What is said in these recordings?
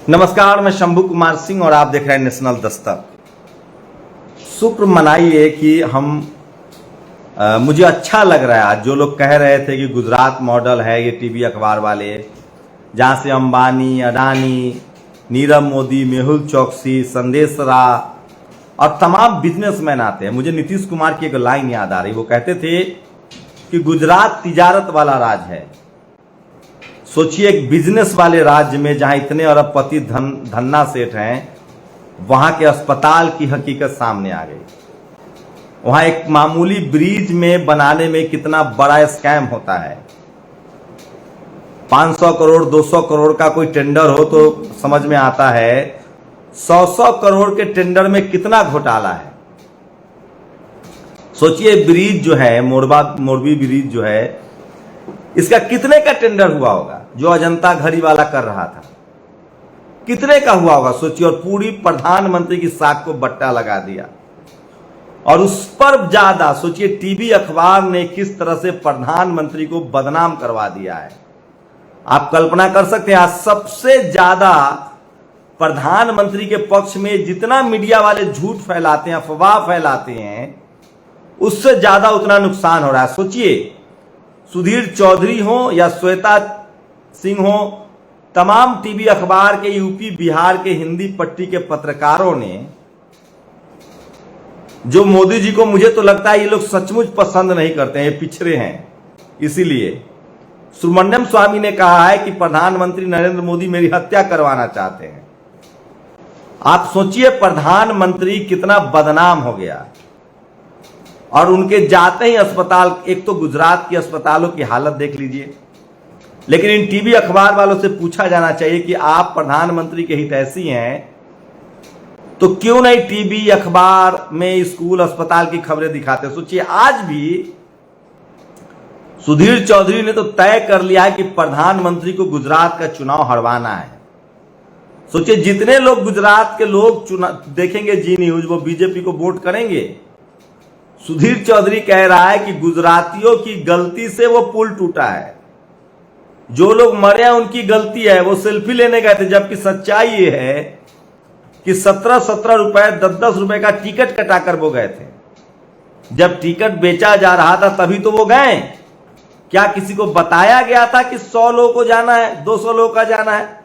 नमस्कार, मैं शंभू कुमार सिंह और आप देख रहे हैं नेशनल दस्तक। शुक्र मनाइए कि मुझे अच्छा लग रहा है आज जो लोग कह रहे थे कि गुजरात मॉडल है ये टीवी अखबार वाले, जहां से अंबानी, अडानी, नीरव मोदी, मेहुल चौकसी, संदेश राय और तमाम बिजनेसमैन आते हैं। मुझे नीतीश कुमार की एक लाइन याद आ रही, वो कहते थे कि गुजरात तिजारत वाला राज्य है। सोचिए, एक बिजनेस वाले राज्य में जहां इतने अरबपति धन्ना सेठ हैं, वहां के अस्पताल की हकीकत सामने आ गई। वहां एक मामूली ब्रिज में बनाने में कितना बड़ा स्कैम होता है। 500 करोड़ 200 करोड़ का कोई टेंडर हो तो समझ में आता है, 100 करोड़ के टेंडर में कितना घोटाला है। सोचिए, ब्रिज जो है मोरबी ब्रिज जो है, इसका कितने का टेंडर हुआ होगा जो अजंता घड़ी वाला कर रहा था, कितने का हुआ होगा सोचिए। और पूरी प्रधानमंत्री की साख को बट्टा लगा दिया। और उस पर ज्यादा सोचिए, टीवी अखबार ने किस तरह से प्रधानमंत्री को बदनाम करवा दिया है। आप कल्पना कर सकते हैं, आज सबसे ज्यादा प्रधानमंत्री के पक्ष में जितना मीडिया वाले झूठ फैलाते हैं, अफवाह फैलाते हैं, उससे ज्यादा उतना नुकसान हो रहा है। सोचिए, सुधीर चौधरी हो या श्वेता सिंह हो, तमाम टीवी अखबार के यूपी बिहार के हिंदी पट्टी के पत्रकारों ने, जो मोदी जी को मुझे तो लगता है ये लोग सचमुच पसंद नहीं करते हैं, ये पिछड़े हैं। इसीलिए सुब्रमण्यम स्वामी ने कहा है कि प्रधानमंत्री नरेंद्र मोदी मेरी हत्या करवाना चाहते हैं। आप सोचिए, प्रधानमंत्री कितना बदनाम हो गया। और उनके जाते ही अस्पताल, एक तो गुजरात की अस्पतालों की हालत देख लीजिए। लेकिन इन टीवी अखबार वालों से पूछा जाना चाहिए कि आप प्रधानमंत्री के हितैषी हैं तो क्यों नहीं टीवी अखबार में स्कूल अस्पताल की खबरें दिखाते। सोचिए, आज भी सुधीर चौधरी ने तो तय कर लिया है कि प्रधानमंत्री को गुजरात का चुनाव हरवाना है। सोचिए, जितने लोग गुजरात के लोग देखेंगे जी न्यूज, वो बीजेपी को वोट करेंगे। सुधीर चौधरी कह रहा है कि गुजरातियों की गलती से वो पुल टूटा है, जो लोग मरे हैं उनकी गलती है, वो सेल्फी लेने गए थे। जबकि सच्चाई ये है कि 17 रुपए 10 रुपए का टिकट कटाकर वो गए थे। जब टिकट बेचा जा रहा था तभी तो वो गए। क्या किसी को बताया गया था कि 100 लोगों को जाना है, 200 लोगों का जाना है?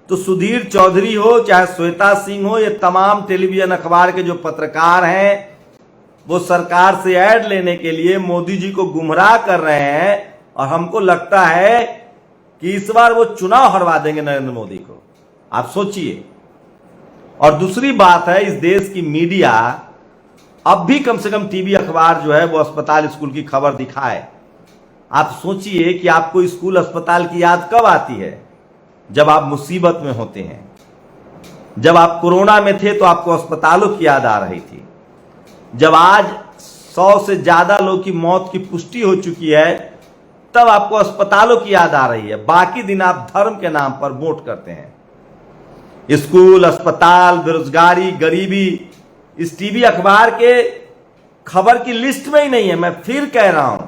तो सुधीर चौधरी हो चाहे श्वेता सिंह हो, ये तमाम टेलीविजन अखबार के जो पत्रकार हैं, वो सरकार से ऐड लेने के लिए मोदी जी को गुमराह कर रहे हैं। और हमको लगता है कि इस बार वो चुनाव हरवा देंगे नरेंद्र मोदी को। आप सोचिए। और दूसरी बात है, इस देश की मीडिया अब भी कम से कम टीवी अखबार जो है वो अस्पताल स्कूल की खबर दिखाए। आप सोचिए कि आपको स्कूल अस्पताल की याद कब आती है? जब आप मुसीबत में होते हैं। जब आप कोरोना में थे तो आपको अस्पतालों की याद आ रही थी। जब आज 100 से ज्यादा लोगों की मौत की पुष्टि हो चुकी है, तब आपको अस्पतालों की याद आ रही है। बाकी दिन आप धर्म के नाम पर वोट करते हैं। स्कूल, अस्पताल, बेरोजगारी, गरीबी इस टीवी अखबार के खबर की लिस्ट में ही नहीं है। मैं फिर कह रहा हूं,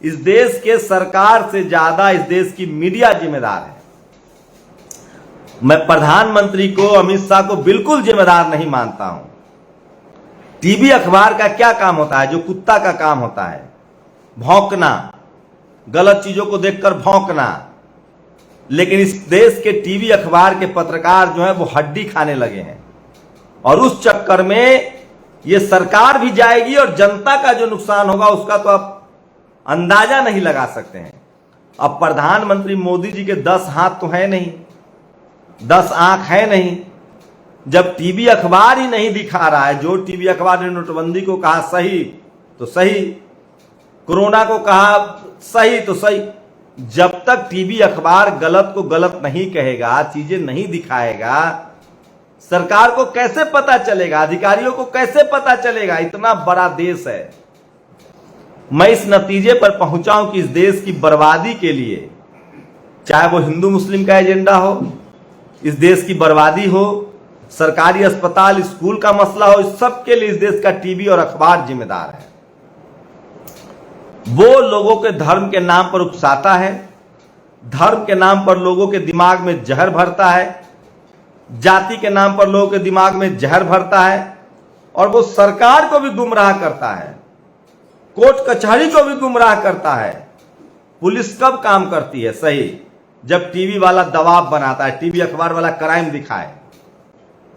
इस देश के सरकार से ज्यादा इस देश की मीडिया जिम्मेदार है। मैं प्रधानमंत्री को, अमित शाह को बिल्कुल जिम्मेदार नहीं मानता हूं। टीवी अखबार का क्या काम होता है? जो कुत्ता का काम होता है, भौंकना, गलत चीजों को देखकर भौंकना। लेकिन इस देश के टीवी अखबार के पत्रकार जो है वो हड्डी खाने लगे हैं। और उस चक्कर में ये सरकार भी जाएगी और जनता का जो नुकसान होगा उसका तो आप अंदाजा नहीं लगा सकते हैं। अब प्रधानमंत्री मोदी जी के 10 हाथ तो है नहीं, 10 आंख है नहीं। जब टीवी अखबार ही नहीं दिखा रहा है, जो टीवी अखबार ने नोटबंदी को कहा सही तो सही, कोरोना को कहा सही तो सही, जब तक टीवी अखबार गलत को गलत नहीं कहेगा, चीजें नहीं दिखाएगा, सरकार को कैसे पता चलेगा? अधिकारियों को कैसे पता चलेगा? इतना बड़ा देश है। मैं इस नतीजे पर पहुंचा हूं कि इस देश की बर्बादी के लिए, चाहे वो हिंदू मुस्लिम का एजेंडा हो, इस देश की बर्बादी हो, सरकारी अस्पताल, स्कूल का मसला हो, इस सब के लिए इस देश का टीवी और अखबार जिम्मेदार है। वो लोगों के धर्म के नाम पर उकसाता है, धर्म के नाम पर लोगों के दिमाग में जहर भरता है, जाति के नाम पर लोगों के दिमाग में जहर भरता है और वो सरकार को भी गुमराह करता है, कोर्ट कचहरी को भी गुमराह करता है। पुलिस कब काम करती है सही? जब टीवी वाला दबाव बनाता है, टीवी अखबार वाला क्राइम दिखाए।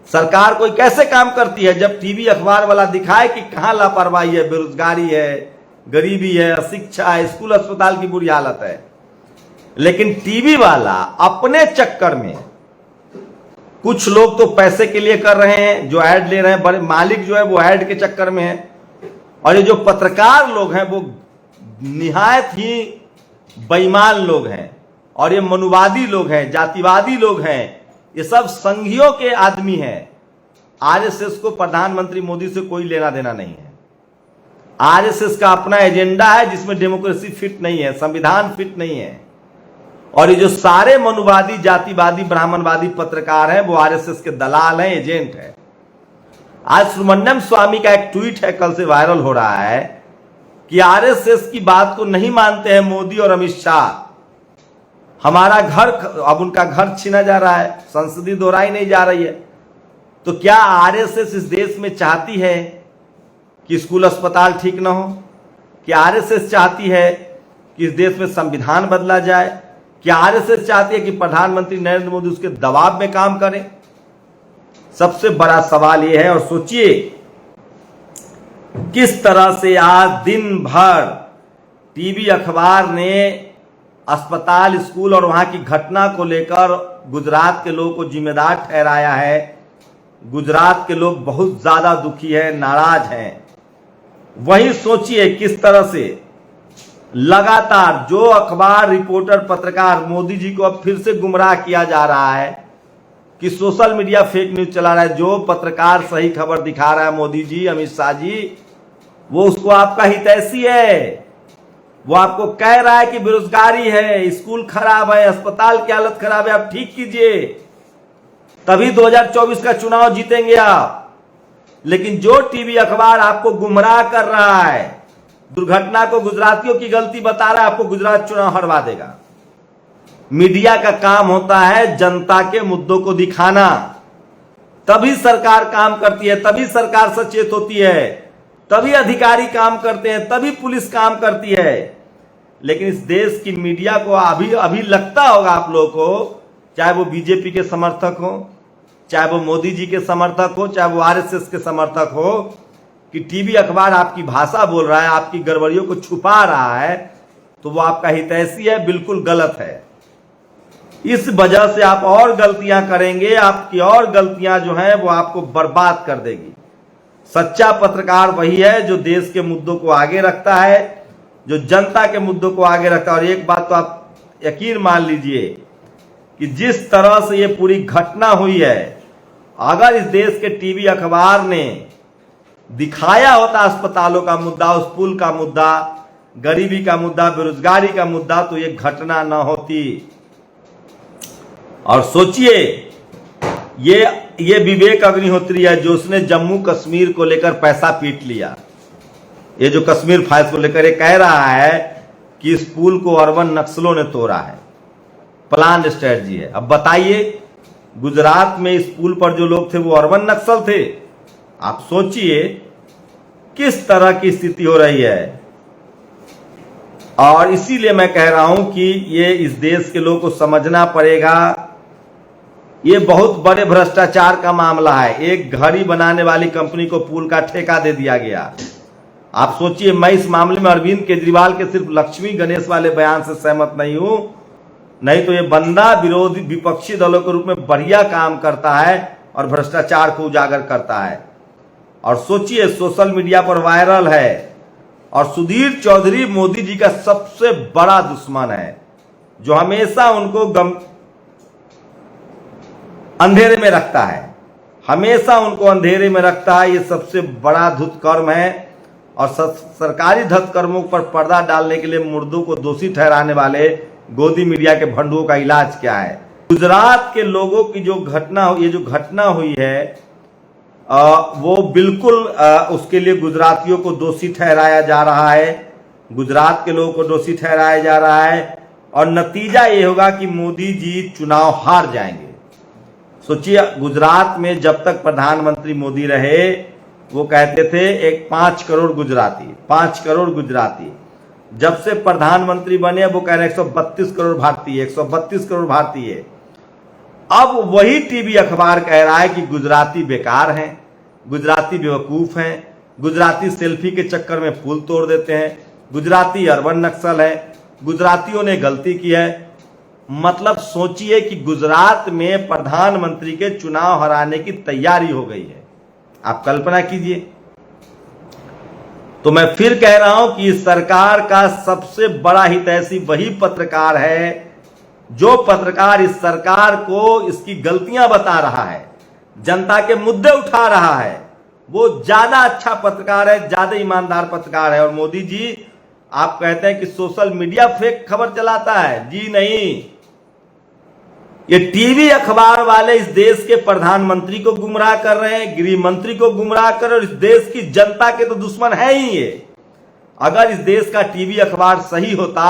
सरकार कोई कैसे काम करती है? जब टीवी अखबार वाला दिखाए कि कहां लापरवाही है, बेरोजगारी है, गरीबी है, अशिक्षा है, स्कूल अस्पताल की बुरी हालत है। लेकिन टीवी वाला अपने चक्कर में, कुछ लोग तो पैसे के लिए कर रहे हैं, जो ऐड ले रहे हैं, बड़े मालिक जो है वो ऐड के चक्कर में है, और ये जो पत्रकार लोग हैं वो निहायत ही बेईमान लोग हैं, और ये मनुवादी लोग हैं, जातिवादी लोग हैं, ये सब संघियों के आदमी हैं। आरएसएस को प्रधानमंत्री मोदी से कोई लेना देना नहीं है। आरएसएस का अपना एजेंडा है जिसमें डेमोक्रेसी फिट नहीं है, संविधान फिट नहीं है, और ये जो सारे मनुवादी, जातिवादी, ब्राह्मणवादी पत्रकार हैं वो आरएसएस के दलाल हैं, एजेंट हैं। आज सुब्रमण्यम स्वामी का एक ट्वीट है, कल से वायरल हो रहा है, कि आरएसएस की बात को नहीं मानते हैं मोदी और अमित शाह। हमारा घर, अब उनका घर छीना जा रहा है, संसदीय दोहराई नहीं जा रही है। तो क्या आरएसएस इस देश में चाहती है कि स्कूल अस्पताल ठीक ना हो? क्या आरएसएस चाहती है कि इस देश में संविधान बदला जाए? क्या आरएसएस चाहती है कि प्रधानमंत्री नरेंद्र मोदी उसके दबाव में काम करें? सबसे बड़ा सवाल यह है। और सोचिए किस तरह से आज दिन भर टीवी अखबार ने अस्पताल, स्कूल और वहां की घटना को लेकर गुजरात के लोगों को जिम्मेदार ठहराया है। गुजरात के लोग बहुत ज्यादा दुखी है, नाराज हैं। वहीं सोचिए किस तरह से लगातार जो अखबार, रिपोर्टर, पत्रकार मोदी जी को अब फिर से गुमराह किया जा रहा है कि सोशल मीडिया फेक न्यूज चला रहा है। जो पत्रकार सही खबर दिखा रहा है, मोदी जी, अमित शाह जी, वो उसको आपका हितैषी है। वो आपको कह रहा है कि बेरोजगारी है, स्कूल खराब है, अस्पताल की हालत खराब है, आप ठीक कीजिए, तभी 2024 का चुनाव जीतेंगे आप। लेकिन जो टीवी अखबार आपको गुमराह कर रहा है, दुर्घटना को गुजरातियों की गलती बता रहा है, आपको गुजरात चुनाव हरवा देगा। मीडिया का काम होता है जनता के मुद्दों को दिखाना, तभी सरकार काम करती है, तभी सरकार सचेत होती है, तभी अधिकारी काम करते हैं, तभी पुलिस काम करती है। लेकिन इस देश की मीडिया को अभी लगता होगा आप लोगों को, चाहे वो बीजेपी के समर्थक हो, चाहे वो मोदी जी के समर्थक हो, चाहे वो आरएसएस के समर्थक हो, कि टीवी अखबार आपकी भाषा बोल रहा है, आपकी गड़बड़ियों को छुपा रहा है, तो वो आपका हितैषी है, बिल्कुल गलत है। इस वजह से आप और गलतियां करेंगे, आपकी और गलतियां जो हैं वो आपको बर्बाद कर देगी। सच्चा पत्रकार वही है जो देश के मुद्दों को आगे रखता है, जो जनता के मुद्दों को आगे रखता है। और एक बात तो आप यकीन मान लीजिए कि जिस तरह से ये पूरी घटना हुई है, अगर इस देश के टीवी अखबार ने दिखाया होता अस्पतालों का मुद्दा, उस पुल का मुद्दा, गरीबी का मुद्दा, बेरोजगारी का मुद्दा, तो ये घटना न होती। और सोचिए ये विवेक अग्निहोत्री है जो उसने जम्मू कश्मीर को लेकर पैसा पीट लिया। ये जो कश्मीर फाइल्स को लेकर ये कह रहा है कि इस पुल को अर्बन नक्सलों ने तोड़ा है, प्लान स्ट्रेटजी है। अब बताइए, गुजरात में इस पुल पर जो लोग थे वो अर्बन नक्सल थे। आप सोचिए किस तरह की स्थिति हो रही है। और इसीलिए मैं कह रहा हूं कि ये इस देश के लोगों को समझना पड़ेगा, ये बहुत बड़े भ्रष्टाचार का मामला है। एक घड़ी बनाने वाली कंपनी को पुल का ठेका दे दिया गया। आप सोचिए, मैं इस मामले में अरविंद केजरीवाल के सिर्फ लक्ष्मी गणेश वाले बयान से सहमत नहीं हूं, नहीं तो ये बंदा विरोधी विपक्षी दलों के रूप में बढ़िया काम करता है और भ्रष्टाचार को उजागर करता है। और सोचिए, सोशल मीडिया पर वायरल है, और सुधीर चौधरी मोदी जी का सबसे बड़ा दुश्मन है, जो हमेशा उनको अंधेरे में रखता है, हमेशा उनको अंधेरे में रखता है। ये सबसे बड़ा धुतकर्म है। और सरकारी धुतकर्मों पर पर्दा डालने के लिए मुर्दों को दोषी ठहराने वाले गोदी मीडिया के भंडुओं का इलाज क्या है? गुजरात के लोगों की जो घटना, ये जो घटना हुई है, वो बिल्कुल उसके लिए गुजरातियों को दोषी ठहराया जा रहा है, गुजरात के लोगों को दोषी ठहराया जा रहा है, और नतीजा ये होगा कि मोदी जी चुनाव हार जाएंगे। सोचिए, गुजरात में जब तक प्रधानमंत्री मोदी रहे वो कहते थे एक 5 करोड़ गुजराती, 5 करोड़ गुजराती। जब से प्रधानमंत्री बने वो कह रहे 132 करोड़ भारतीय, 132 करोड़ भारतीय। अब वही टीवी अखबार कह रहा है कि गुजराती बेकार हैं, गुजराती बेवकूफ हैं, गुजराती सेल्फी के चक्कर में पुल तोड़ देते हैं, गुजराती अर्बन नक्सल है, गुजरातियों ने गलती की है। मतलब सोचिए कि गुजरात में प्रधानमंत्री के चुनाव हराने की तैयारी हो गई है। आप कल्पना कीजिए। तो मैं फिर कह रहा हूं कि इस सरकार का सबसे बड़ा हितैषी वही पत्रकार है जो पत्रकार इस सरकार को इसकी गलतियां बता रहा है, जनता के मुद्दे उठा रहा है, वो ज्यादा अच्छा पत्रकार है, ज्यादा ईमानदार पत्रकार है। और मोदी जी, आप कहते हैं कि सोशल मीडिया फेक खबर चलाता है। जी नहीं, ये टीवी अखबार वाले इस देश के प्रधानमंत्री को गुमराह कर रहे हैं, गृह मंत्री को गुमराह कर रहे हैं, और इस देश की जनता के तो दुश्मन है ही ये। अगर इस देश का टीवी अखबार सही होता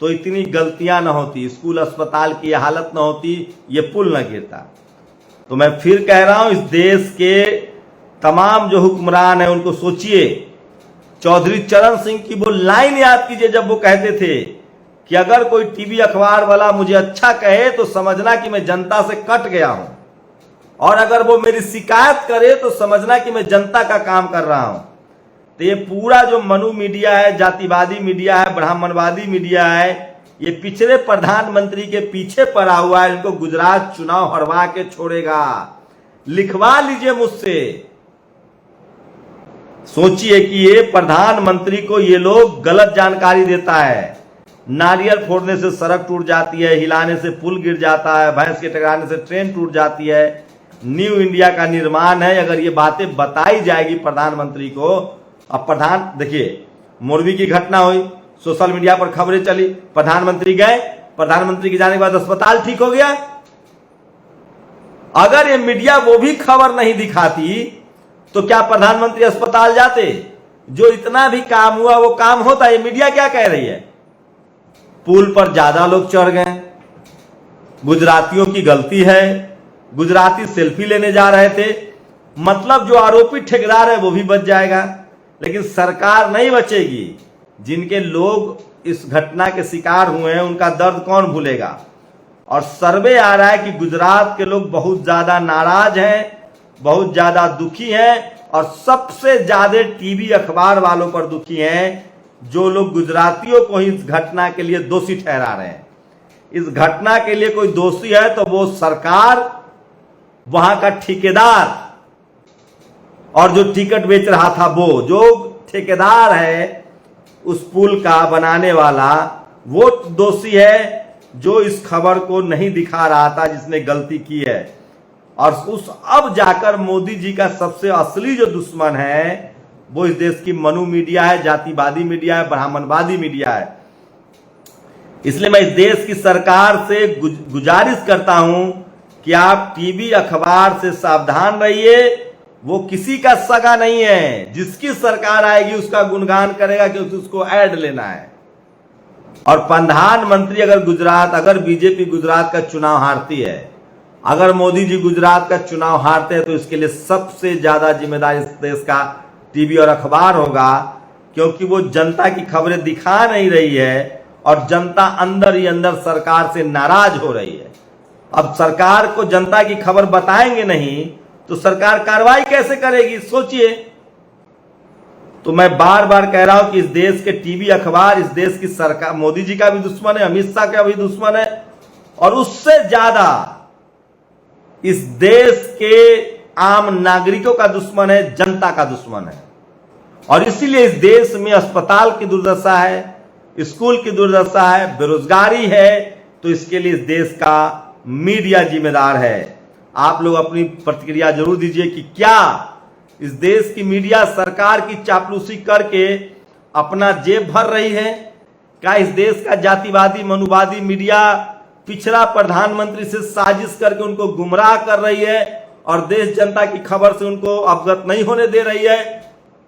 तो इतनी गलतियां न होती, स्कूल अस्पताल की हालत न होती, ये पुल न गिरता। तो मैं फिर कह रहा हूं, इस देश के तमाम जो हुक्मरान हैं उनको सोचिए। चौधरी चरण सिंह की वो लाइन याद कीजिए जब वो कहते थे कि अगर कोई टीवी अखबार वाला मुझे अच्छा कहे तो समझना कि मैं जनता से कट गया हूं, और अगर वो मेरी शिकायत करे तो समझना कि मैं जनता का काम कर रहा हूं। तो ये पूरा जो मनु मीडिया है, जातिवादी मीडिया है, ब्राह्मणवादी मीडिया है, ये पिछले प्रधानमंत्री के पीछे पड़ा हुआ है। इनको गुजरात चुनाव हरवा के छोड़ेगा, लिखवा लीजिए मुझसे। सोचिए कि ये प्रधानमंत्री को ये लोग गलत जानकारी देता है। नारियल फोड़ने से सड़क टूट जाती है, हिलाने से पुल गिर जाता है, भैंस के टकराने से ट्रेन टूट जाती है, न्यू इंडिया का निर्माण है। अगर ये बातें बताई जाएगी प्रधानमंत्री को, अब प्रधान देखिए, मोरबी की घटना हुई, सोशल मीडिया पर खबरें चली, प्रधानमंत्री गए, प्रधानमंत्री के जाने के बाद अस्पताल ठीक हो गया। अगर ये मीडिया वो भी खबर नहीं दिखाती तो क्या प्रधानमंत्री अस्पताल जाते? जो इतना भी काम हुआ वो काम होता। ये मीडिया क्या कह रही है? पुल पर ज्यादा लोग चढ़ गए, गुजरातियों की गलती है, गुजराती सेल्फी लेने जा रहे थे। मतलब जो आरोपी ठेकेदार है वो भी बच जाएगा, लेकिन सरकार नहीं बचेगी। जिनके लोग इस घटना के शिकार हुए हैं उनका दर्द कौन भूलेगा। और सर्वे आ रहा है कि गुजरात के लोग बहुत ज्यादा नाराज हैं, बहुत ज्यादा दुखी हैं, और सबसे ज्यादा टीवी अखबार वालों पर दुखी हैं जो लोग गुजरातियों को ही इस घटना के लिए दोषी ठहरा रहे हैं। इस घटना के लिए कोई दोषी है तो वो सरकार, वहां का ठेकेदार, और जो टिकट बेच रहा था वो, जो ठेकेदार है उस पुल का बनाने वाला, वो दोषी है जो इस खबर को नहीं दिखा रहा था, जिसने गलती की है। और उस अब जाकर मोदी जी का सबसे असली जो दुश्मन है वो इस देश की मनु मीडिया है, जातिवादी मीडिया है, ब्राह्मणवादी मीडिया है। इसलिए मैं इस देश की सरकार से गुजारिश करता हूं कि आप टीवी अखबार से सावधान रहिए। वो किसी का सगा नहीं है, जिसकी सरकार आएगी उसका गुणगान करेगा क्योंकि उसको ऐड लेना है। और प्रधानमंत्री अगर बीजेपी गुजरात का चुनाव हारती है, अगर मोदी जी गुजरात का चुनाव हारते हैं, तो इसके लिए सबसे ज्यादा जिम्मेदार इस देश का टीवी और अखबार होगा, क्योंकि वो जनता की खबरें दिखा नहीं रही है और जनता अंदर ही अंदर सरकार से नाराज हो रही है। अब सरकार को जनता की खबर बताएंगे नहीं तो सरकार कार्रवाई कैसे करेगी? सोचिए। तो मैं बार बार कह रहा हूं कि इस देश के टीवी अखबार इस देश की सरकार, मोदी जी का भी दुश्मन है, अमित शाह का भी दुश्मन है, और उससे ज्यादा इस देश के आम नागरिकों का दुश्मन है, जनता का दुश्मन है। और इसीलिए इस देश में अस्पताल की दुर्दशा है, स्कूल की दुर्दशा है, बेरोजगारी है। तो इसके लिए इस देश का मीडिया जिम्मेदार है। आप लोग अपनी प्रतिक्रिया जरूर दीजिए कि क्या इस देश की मीडिया सरकार की चापलूसी करके अपना जेब भर रही है? क्या इस देश का जातिवादी मनुवादी मीडिया पिछड़ा प्रधानमंत्री से साजिश करके उनको गुमराह कर रही है और देश जनता की खबर से उनको अवगत नहीं होने दे रही है?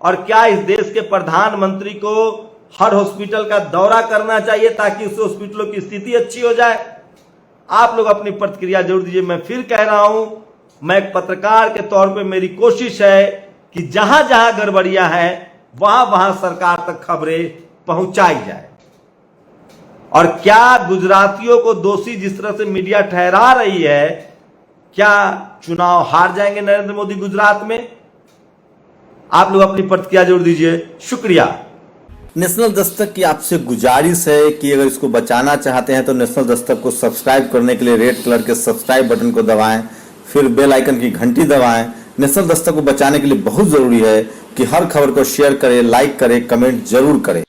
और क्या इस देश के प्रधानमंत्री को हर हॉस्पिटल का दौरा करना चाहिए ताकि उस हॉस्पिटलों की स्थिति अच्छी हो जाए? आप लोग अपनी प्रतिक्रिया जरूर दीजिए। मैं फिर कह रहा हूं, मैं एक पत्रकार के तौर पे मेरी कोशिश है कि जहां जहां गड़बड़ियां हैं वहां वहां सरकार तक खबरें पहुंचाई जाए। और क्या गुजरातियों को दोषी जिस तरह से मीडिया ठहरा रही है, क्या चुनाव हार जाएंगे नरेंद्र मोदी गुजरात में? आप लोग अपनी प्रतिक्रिया जरूर दीजिए। शुक्रिया। नेशनल दस्तक की आपसे गुजारिश है कि अगर इसको बचाना चाहते हैं तो नेशनल दस्तक को सब्सक्राइब करने के लिए रेड कलर के सब्सक्राइब बटन को दबाएं, फिर बेल आइकन की घंटी दबाएं। नेशनल दस्तक को बचाने के लिए बहुत जरूरी है कि हर खबर को शेयर करें, लाइक करें, कमेंट जरूर करें।